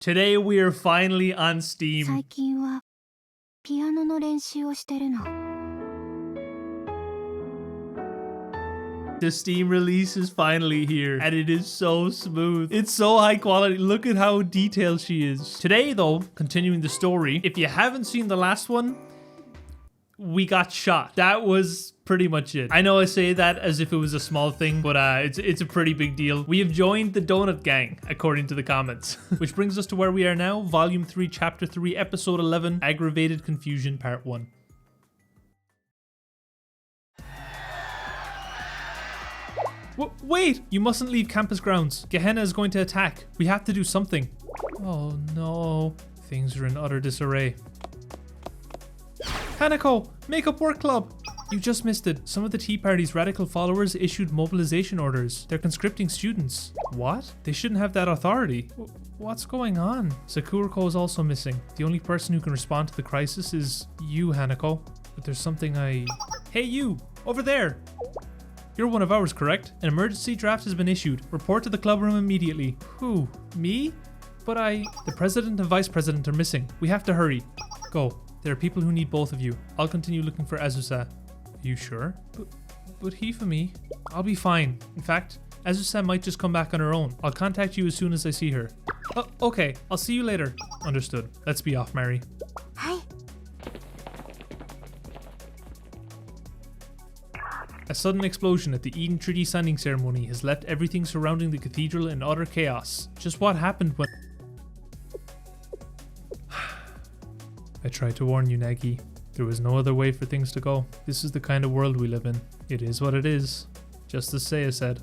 Today we are finally on Steam. 最近はピアノの練習をしてるの。 The Steam release is finally here, and it is so smooth. It's so high quality. Look at how detailed she is. Today, though, continuing the story, if you haven't seen the last one, we got shot. That was pretty much it. I know I say that as if it was a small thing, but it's a pretty big deal. We have joined the Donut Gang, according to the comments. Which brings us to where we are now, Volume 3, Chapter 3, Episode 11, Aggravated Confusion, Part 1. Wait! You mustn't leave campus grounds. Gehenna is going to attack. We have to do something. Oh no. Things are in utter disarray. Hanako! Make-up work club! You just missed it. Some of the Tea Party's radical followers issued mobilization orders. They're conscripting students. What? They shouldn't have that authority. What's going on? Sakurako is also missing. The only person who can respond to the crisis is you, Hanako. But there's something Hey you! Over there! You're one of ours, correct? An emergency draft has been issued. Report to the club room immediately. Who? Me? But The president and vice president are missing. We have to hurry. Go. There are people who need both of you. I'll continue looking for Azusa. Are you sure? But Hifumi. I'll be fine. In fact, Azusa might just come back on her own. I'll contact you as soon as I see her. Oh, okay. I'll see you later. Understood. Let's be off, Mary. はい。 A sudden explosion at the Eden Treaty signing ceremony has left everything surrounding the cathedral in utter chaos. Just what happened when... I tried to warn you, Nagi. There was no other way for things to go. This is the kind of world we live in. It is what it is. Just as Seiya said.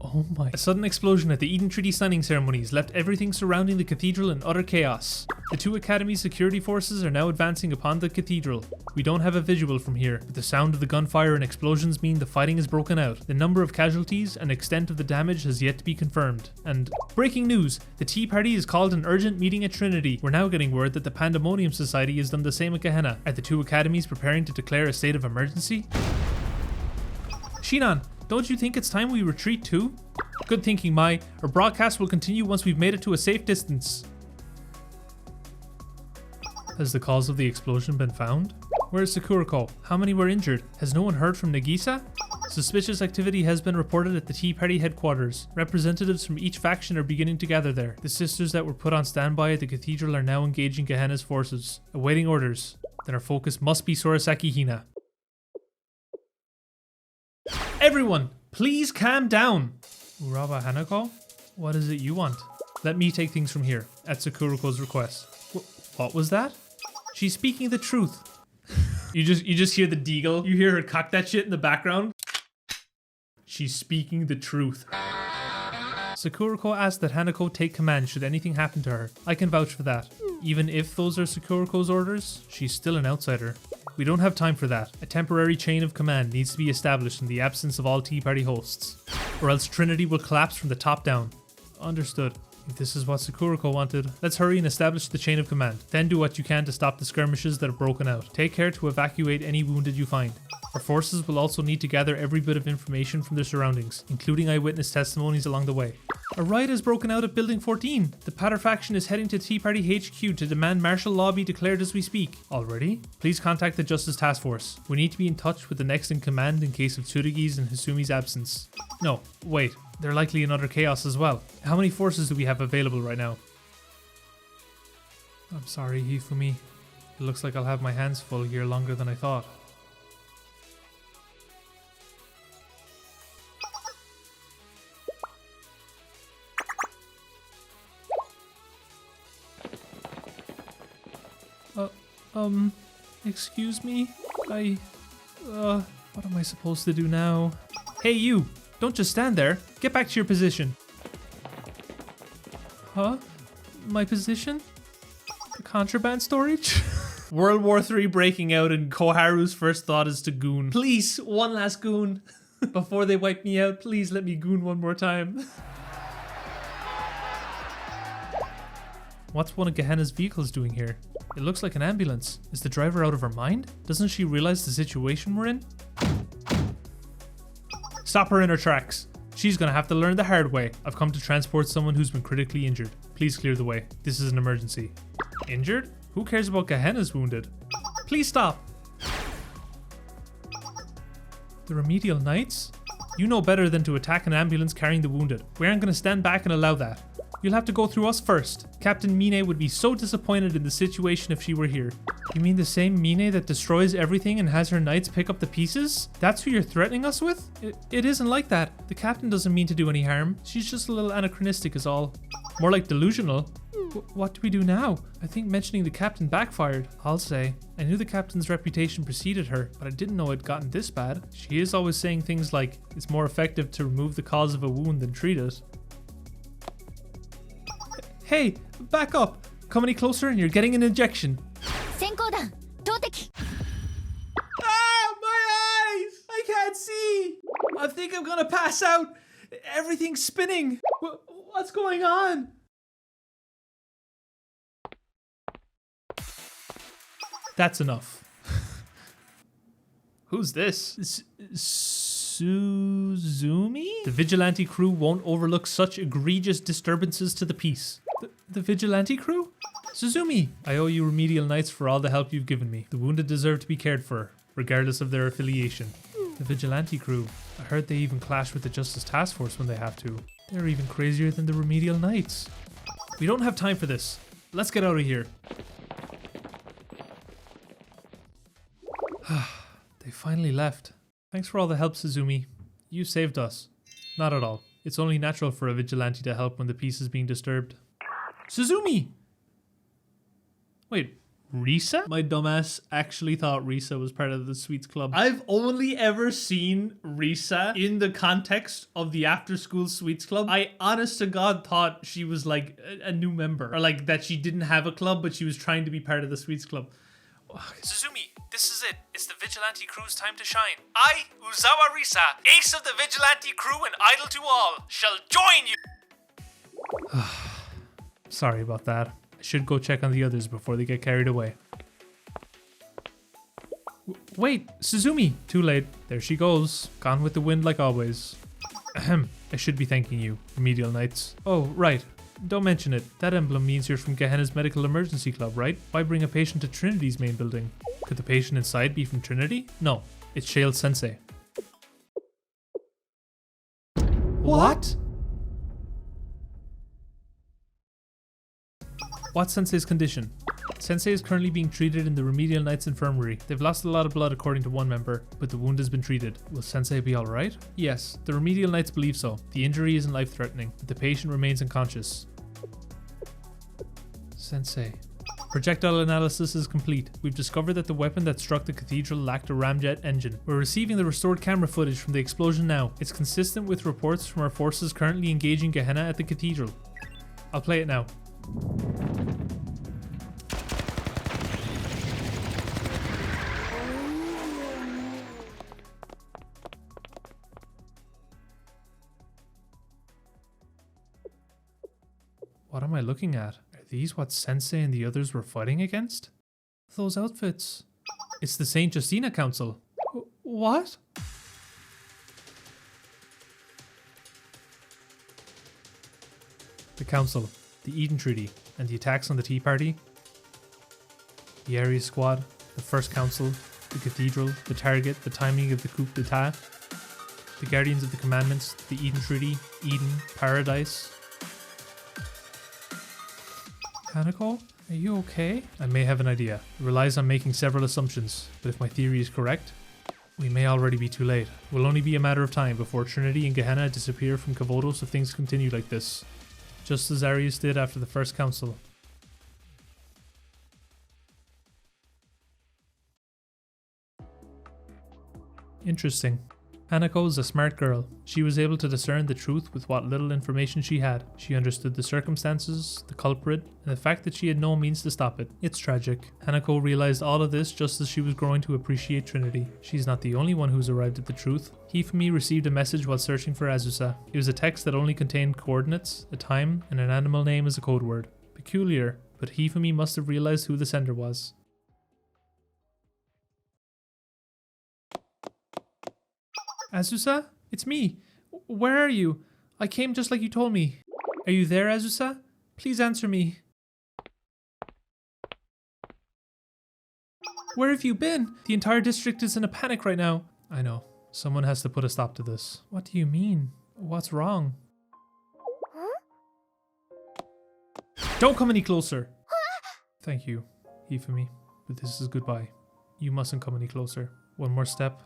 Oh my. A sudden explosion at the Eden Treaty signing ceremonies left everything surrounding the cathedral in utter chaos. The two Academy security forces are now advancing upon the cathedral. We don't have a visual from here, but the sound of the gunfire and explosions mean the fighting has broken out. The number of casualties and extent of the damage has yet to be confirmed. And breaking news! The Tea Party has called an urgent meeting at Trinity. We're now getting word that the Pandemonium Society has done the same at Gehenna. Are the two academies preparing to declare a state of emergency? Shinan! Don't you think it's time we retreat too? Good thinking, Mai. Our broadcast will continue once we've made it to a safe distance. Has the cause of the explosion been found? Where is Sakurako? How many were injured? Has no one heard from Nagisa? Suspicious activity has been reported at the Tea Party headquarters. Representatives from each faction are beginning to gather there. The sisters that were put on standby at the cathedral are now engaging Gehenna's forces, awaiting orders. Then our focus must be Sorasaki Hina. Everyone, please calm down. Uraba Hanako, what is it you want? Let me take things from here, at Sakurako's request. What was that? She's speaking the truth. You just hear the deagle. You hear her cock that shit in the background. She's speaking the truth. Sakurako asked that Hanako take command should anything happen to her. I can vouch for that. Even if those are Sakurako's orders, she's still an outsider. We don't have time for that. A temporary chain of command needs to be established in the absence of all Tea Party hosts, or else Trinity will collapse from the top down. Understood. If this is what Sakurako wanted, let's hurry and establish the chain of command. Then do what you can to stop the skirmishes that have broken out. Take care to evacuate any wounded you find. Our forces will also need to gather every bit of information from their surroundings, including eyewitness testimonies along the way. A riot has broken out at Building 14. The Patter faction is heading to Tea Party HQ to demand martial law be declared as we speak. Already? Please contact the Justice Task Force. We need to be in touch with the next in command in case of Tsurugi's and Hisumi's absence. No, wait. They're likely in utter chaos as well. How many forces do we have available right now? I'm sorry, Hifumi. It looks like I'll have my hands full here longer than I thought. Excuse me? What am I supposed to do now? Hey you! Don't just stand there. Get back to your position. Huh? My position? The contraband storage? World War III breaking out and Koharu's first thought is to goon. Please, one last goon. Before they wipe me out, please let me goon one more time. What's one of Gehenna's vehicles doing here? It looks like an ambulance. Is the driver out of her mind? Doesn't she realize the situation we're in? Stop her in her tracks. She's gonna have to learn the hard way. I've come to transport someone who's been critically injured. Please clear the way. This is an emergency. Injured? Who cares about Gehenna's wounded? Please stop. The remedial knights? You know better than to attack an ambulance carrying the wounded. We aren't gonna stand back and allow that. You'll have to go through us first. Captain Mine would be so disappointed in the situation if she were here. You mean the same Mine that destroys everything and has her knights pick up the pieces? That's who you're threatening us with? It isn't like that. The captain doesn't mean to do any harm. She's just a little anachronistic is all. More like delusional. What do we do now? I think mentioning the captain backfired. I'll say. I knew the captain's reputation preceded her, but I didn't know it'd gotten this bad. She is always saying things like, it's more effective to remove the cause of a wound than treat it. Hey, back up! Come any closer and you're getting an injection. Ah, my eyes! I can't see! I think I'm gonna pass out! Everything's spinning! What's going on? That's enough. Who's this? Suzumi? The vigilante crew won't overlook such egregious disturbances to the peace. The vigilante crew? Suzumi! I owe you remedial knights for all the help you've given me. The wounded deserve to be cared for, regardless of their affiliation. The vigilante crew. I heard they even clash with the Justice Task Force when they have to. They're even crazier than the remedial knights. We don't have time for this. Let's get out of here. They finally left. Thanks for all the help, Suzumi. You saved us. Not at all. It's only natural for a vigilante to help when the peace is being disturbed. Suzumi! Wait, Risa? My dumbass actually thought Risa was part of the Sweets Club. I've only ever seen Risa in the context of the After School Sweets Club. I honest to God thought she was like a new member. Or like that she didn't have a club, but she was trying to be part of the Sweets Club. Suzumi, this is it. It's the vigilante crew's time to shine. I, Uzawa Risa, ace of the vigilante crew and idol to all, shall join you. Sorry about that. I should go check on the others before they get carried away. Wait, Suzumi! Too late. There she goes. Gone with the wind like always. Ahem. I should be thanking you, remedial knights. Oh, right. Don't mention it. That emblem means you're from Gehenna's Medical Emergency Club, right? Why bring a patient to Trinity's main building? Could the patient inside be from Trinity? No, it's Shale Sensei. What? What's Sensei's condition? Sensei is currently being treated in the Remedial Knights Infirmary. They've lost a lot of blood according to one member, but the wound has been treated. Will Sensei be alright? Yes, the Remedial Knights believe so. The injury isn't life-threatening, but the patient remains unconscious. Sensei. Projectile analysis is complete. We've discovered that the weapon that struck the cathedral lacked a ramjet engine. We're receiving the restored camera footage from the explosion now. It's consistent with reports from our forces currently engaging Gehenna at the cathedral. I'll play it now. What am I looking at? Are these what Sensei and the others were fighting against? Those outfits. It's the St. Justina Council. What? The Council, the Eden Treaty, and the attacks on the Tea Party. The Ares Squad, the First Council, the Cathedral, the target, the timing of the coup d'etat. The Guardians of the Commandments, the Eden Treaty, Eden, Paradise. Hanako, are you okay? I may have an idea. It relies on making several assumptions, but if my theory is correct, we may already be too late. It will only be a matter of time before Trinity and Gehenna disappear from Kavodos if things continue like this. Just as Arius did after the First Council. Interesting. Hanako is a smart girl. She was able to discern the truth with what little information she had. She understood the circumstances, the culprit, and the fact that she had no means to stop it. It's tragic. Hanako realized all of this just as she was growing to appreciate Trinity. She's not the only one who's arrived at the truth. Hifumi received a message while searching for Azusa. It was a text that only contained coordinates, a time, and an animal name as a code word. Peculiar. but Hifumi must have realized who the sender was. Azusa? It's me. Where are you? I came just like you told me. Are you there, Azusa? Please answer me. Where have you been? The entire district is in a panic right now. I know. Someone has to put a stop to this. What do you mean? What's wrong? Don't come any closer. Thank you, Hifumi, but this is goodbye. You mustn't come any closer. One more step,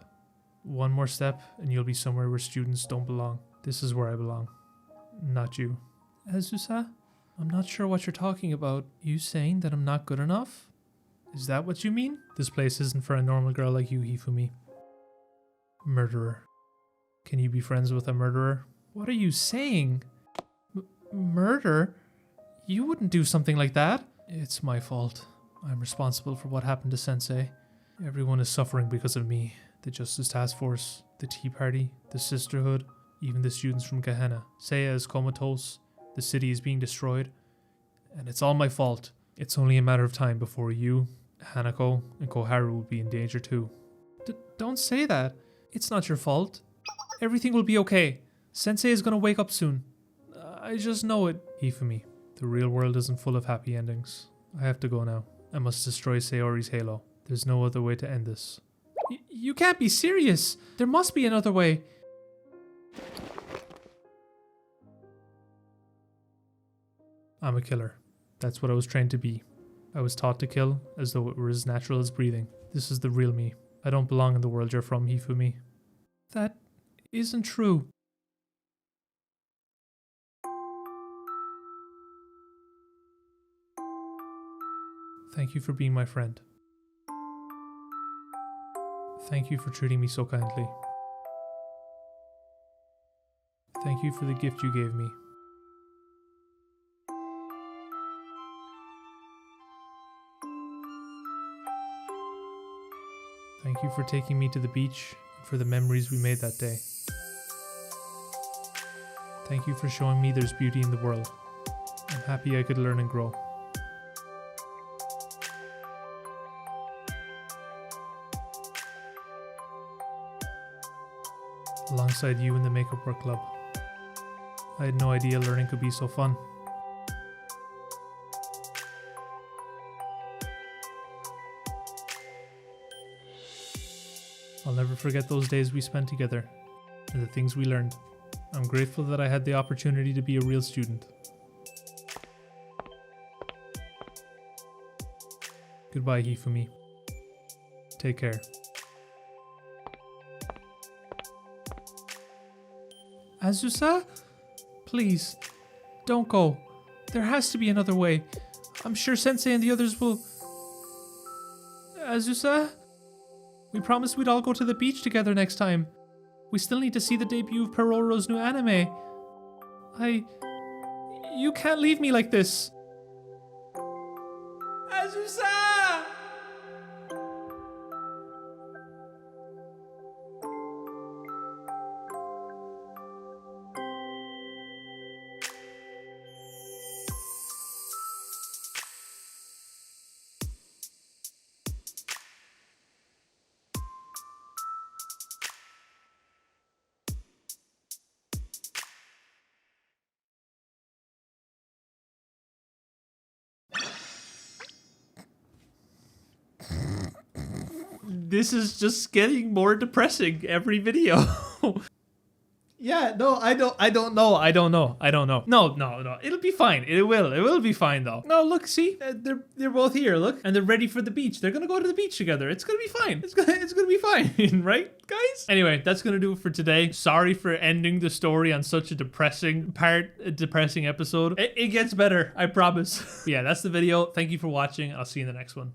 and you'll be somewhere where students don't belong. This is where I belong, not you. Azusa, I'm not sure what you're talking about. You saying that I'm not good enough? Is that what you mean? This place isn't for a normal girl like you, Hifumi. Murderer. Can you be friends with a murderer? What are you saying? Murder? You wouldn't do something like that. It's my fault. I'm responsible for what happened to Sensei. Everyone is suffering because of me. The Justice Task Force, the Tea Party, the Sisterhood, even the students from Gehenna. Seiya is comatose. The city is being destroyed. And it's all my fault. It's only a matter of time before you, Hanako, and Koharu will be in danger too. Don't say that. It's not your fault. Everything will be okay. Sensei is gonna wake up soon. I just know it. Hifumi, the real world isn't full of happy endings. I have to go now. I must destroy Sayori's halo. There's no other way to end this. You can't be serious. There must be another way. I'm a killer. That's what I was trained to be. I was taught to kill as though it were as natural as breathing. This is the real me. I don't belong in the world you're from, Hifumi. That isn't true. Thank you for being my friend. Thank you for treating me so kindly. Thank you for the gift you gave me. Thank you for taking me to the beach and for the memories we made that day. Thank you for showing me there's beauty in the world. I'm happy I could learn and grow. Alongside you in the Makeup Work Club. I had no idea learning could be so fun. I'll never forget those days we spent together and the things we learned. I'm grateful that I had the opportunity to be a real student. Goodbye, Hifumi. Take care. Azusa? Please, don't go. There has to be another way. I'm sure Sensei and the others will... Azusa? We promised we'd all go to the beach together next time. We still need to see the debut of Peroro's new anime. You can't leave me like this. Azusa! This is just getting more depressing every video. Yeah, no, I don't know. No. It'll be fine. It will be fine though. No, look, see, they're both here. Look, and they're ready for the beach. They're gonna go to the beach together. It's gonna be fine. It's gonna be fine, right, guys? Anyway, that's gonna do it for today. Sorry for ending the story on such a depressing episode. It gets better, I promise. Yeah, that's the video. Thank you for watching. I'll see you in the next one.